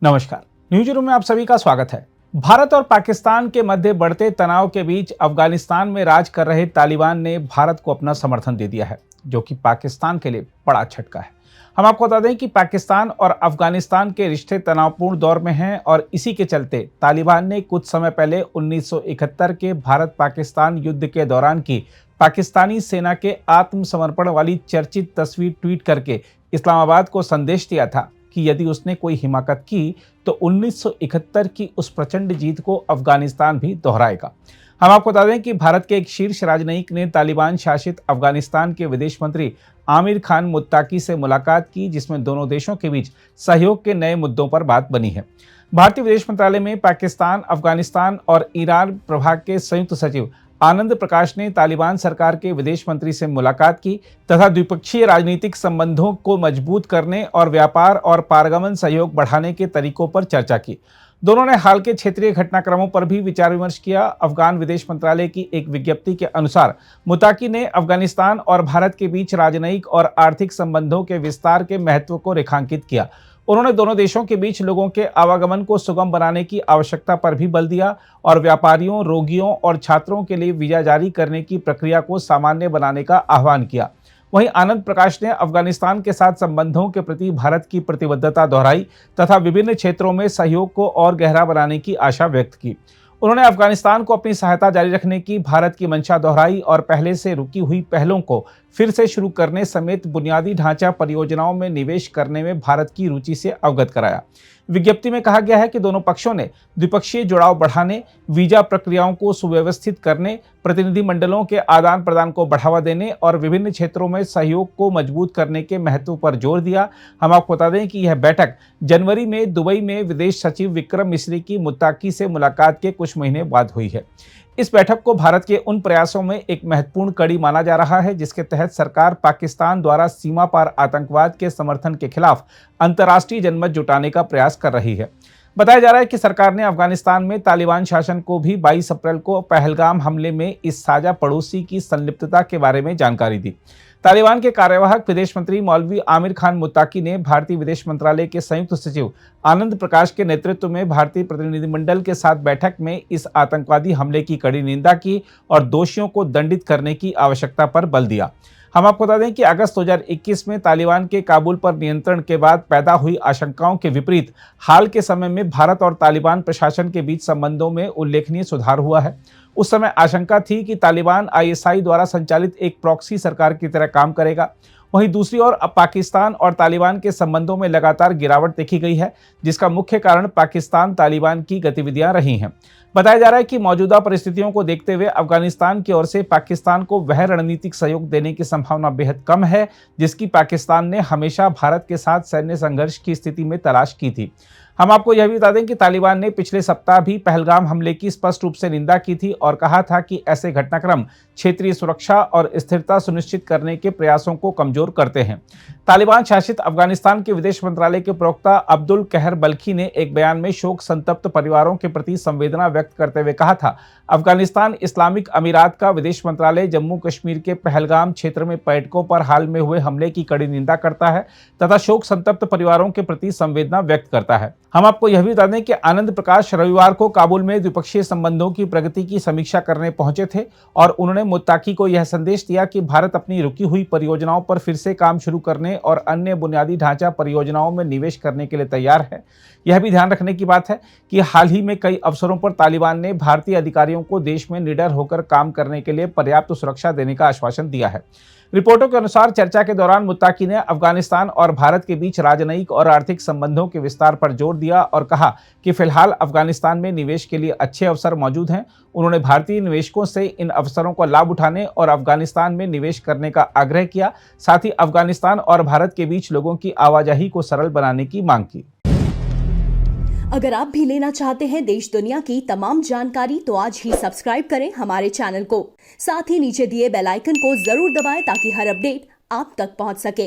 नमस्कार, news room में आप सभी का स्वागत है। भारत और पाकिस्तान के मध्य बढ़ते तनाव के बीच अफगानिस्तान में राज कर रहे तालिबान ने भारत को अपना समर्थन दे दिया है, जो कि पाकिस्तान के लिए बड़ा झटका है। हम आपको बता दें कि पाकिस्तान और अफगानिस्तान के रिश्ते तनावपूर्ण दौर में हैं और इसी के चलते तालिबान ने कुछ समय पहले 1971 के भारत पाकिस्तान युद्ध के दौरान की पाकिस्तानी सेना के आत्मसमर्पण वाली चर्चित तस्वीर ट्वीट करके इस्लामाबाद को संदेश दिया था कि यदि उसने कोई हिमाकत की तो 1971 की उस प्रचंड जीत को अफगानिस्तान भी दोहराएगा। हम आपको बता दें कि भारत के एक शीर्ष राजनयिक ने तालिबान शासित अफगानिस्तान के विदेश मंत्री आमिर खान मुत्ताकी से मुलाकात की, जिसमें दोनों देशों के बीच सहयोग के नए मुद्दों पर बात बनी है। भारतीय विदेश मंत्रालय में पाकिस्तान, अफगानिस्तान और ईरान प्रभाग के संयुक्त सचिव आनंद प्रकाश ने तालिबान सरकार के विदेश मंत्री से मुलाकात की तथा द्विपक्षीय राजनीतिक संबंधों को मजबूत करने और व्यापार और पारगमन सहयोग बढ़ाने के तरीकों पर चर्चा की। दोनों ने हाल के क्षेत्रीय घटनाक्रमों पर भी विचार विमर्श किया। अफगान विदेश मंत्रालय की एक विज्ञप्ति के अनुसार मुत्ताकी ने अफगानिस्तान और भारत के बीच राजनयिक और आर्थिक संबंधों के विस्तार के महत्व को रेखांकित किया। उन्होंने दोनों देशों के बीच लोगों के आवागमन को सुगम बनाने की आवश्यकता पर भी बल दिया और व्यापारियों, रोगियों और छात्रों के लिए वीजा जारी करने की प्रक्रिया को सामान्य बनाने का आह्वान किया। वहीं आनंद प्रकाश ने अफगानिस्तान के साथ संबंधों के प्रति भारत की प्रतिबद्धता दोहराई तथा विभिन्न क्षेत्रों में सहयोग को और गहरा बनाने की आशा व्यक्त की। उन्होंने अफगानिस्तान को अपनी सहायता जारी रखने की भारत की मंशा दोहराई और पहले से रुकी हुई पहलों को फिर से शुरू करने समेत बुनियादी ढांचा परियोजनाओं में निवेश करने में भारत की रुचि से अवगत कराया। विज्ञप्ति में कहा गया है कि दोनों पक्षों ने द्विपक्षीय जुड़ाव बढ़ाने, वीजा प्रक्रियाओं को सुव्यवस्थित करने, प्रतिनिधि मंडलों के आदान प्रदान को बढ़ावा देने और विभिन्न क्षेत्रों में सहयोग को मजबूत करने के महत्व पर जोर दिया। हम आपको बता दें कि यह बैठक जनवरी में दुबई में विदेश सचिव विक्रम मिस्री की मुत्ताकी से मुलाकात के कुछ महीने बाद हुई है। इस बैठक को भारत के उन प्रयासों में एक महत्वपूर्ण कड़ी माना जा रहा है जिसके तहत सरकार पाकिस्तान द्वारा सीमा पार आतंकवाद के समर्थन के खिलाफ अंतर्राष्ट्रीय जनमत जुटाने का प्रयास कर रही है। बताया जा रहा है कि सरकार ने अफगानिस्तान में तालिबान शासन को भी 22 अप्रैल को पहलगाम हमले में इस साझा पड़ोसी की संलिप्तता के बारे में जानकारी दी। तालिबान के कार्यवाहक विदेश मंत्री मौलवी आमिर खान मुत्ताकी ने भारतीय विदेश मंत्रालय के संयुक्त सचिव आनंद प्रकाश के नेतृत्व में भारतीय प्रतिनिधिमंडल के साथ बैठक में इस आतंकवादी हमले की कड़ी निंदा की और दोषियों को दंडित करने की आवश्यकता पर बल दिया। हम आपको बता दें कि अगस्त 2021 में तालिबान के काबुल पर नियंत्रण के बाद पैदा हुई आशंकाओं के विपरीत हाल के समय में भारत और तालिबान प्रशासन के बीच संबंधों में उल्लेखनीय सुधार हुआ है। उस समय आशंका थी कि तालिबान आईएसआई द्वारा संचालित एक प्रॉक्सी सरकार की तरह काम करेगा। वहीं दूसरी ओर अब पाकिस्तान और तालिबान के संबंधों में लगातार गिरावट देखी गई है, जिसका मुख्य कारण पाकिस्तान तालिबान की गतिविधियां रही हैं। बताया जा रहा है कि मौजूदा परिस्थितियों को देखते हुए अफगानिस्तान की ओर से पाकिस्तान को वह रणनीतिक सहयोग देने की संभावना बेहद कम है जिसकी पाकिस्तान ने हमेशा भारत के साथ सैन्य संघर्ष की स्थिति में तलाश की थी। हम आपको यह भी बता दें कि तालिबान ने पिछले सप्ताह भी पहलगाम हमले की स्पष्ट रूप से निंदा की थी और कहा था कि ऐसे घटनाक्रम क्षेत्रीय सुरक्षा और स्थिरता सुनिश्चित करने के प्रयासों को कमजोर करते हैं। तालिबान शासित अफगानिस्तान के विदेश मंत्रालय के प्रवक्ता अब्दुल कहर बल्खी ने एक बयान में शोक संतप्त परिवारों के प्रति संवेदना व्यक्त करते हुए कहा था, अफगानिस्तान इस्लामिक अमीरात का विदेश मंत्रालय जम्मू कश्मीर के पहलगाम क्षेत्र में पर्यटकों पर हाल में हुए हमले की कड़ी निंदा करता है तथा शोक संतप्त परिवारों के प्रति संवेदना व्यक्त करता है। हम आपको यह भी बता दें कि आनंद प्रकाश रविवार को काबुल में द्विपक्षीय संबंधों की प्रगति की समीक्षा करने पहुंचे थे और उन्होंने मुत्ताकी को यह संदेश दिया कि भारत अपनी रुकी हुई परियोजनाओं पर फिर से काम शुरू करने और अन्य बुनियादी ढांचा परियोजनाओं में निवेश करने के लिए तैयार है। यह भी ध्यान रखने की बात है कि हाल ही में कई अवसरों पर तालिबान ने भारतीय अधिकारियों को देश में निडर होकर काम करने के लिए पर्याप्त सुरक्षा देने का आश्वासन दिया है। रिपोर्टों के अनुसार चर्चा के दौरान मुत्ताकी ने अफगानिस्तान और भारत के बीच राजनयिक और आर्थिक संबंधों के विस्तार पर जोर दिया और कहा कि फिलहाल अफगानिस्तान में निवेश के लिए अच्छे अवसर मौजूद हैं। उन्होंने भारतीय निवेशकों से इन अवसरों का लाभ उठाने और अफगानिस्तान में निवेश करने का आग्रह किया, साथ ही अफगानिस्तान और भारत के बीच लोगों की आवाजाही को सरल बनाने की मांग की। अगर आप भी लेना चाहते हैं देश दुनिया की तमाम जानकारी तो आज ही सब्सक्राइब करें हमारे चैनल को। साथ ही नीचे दिए बेल आइकन को जरूर दबाएं ताकि हर अपडेट आप तक पहुंच सके।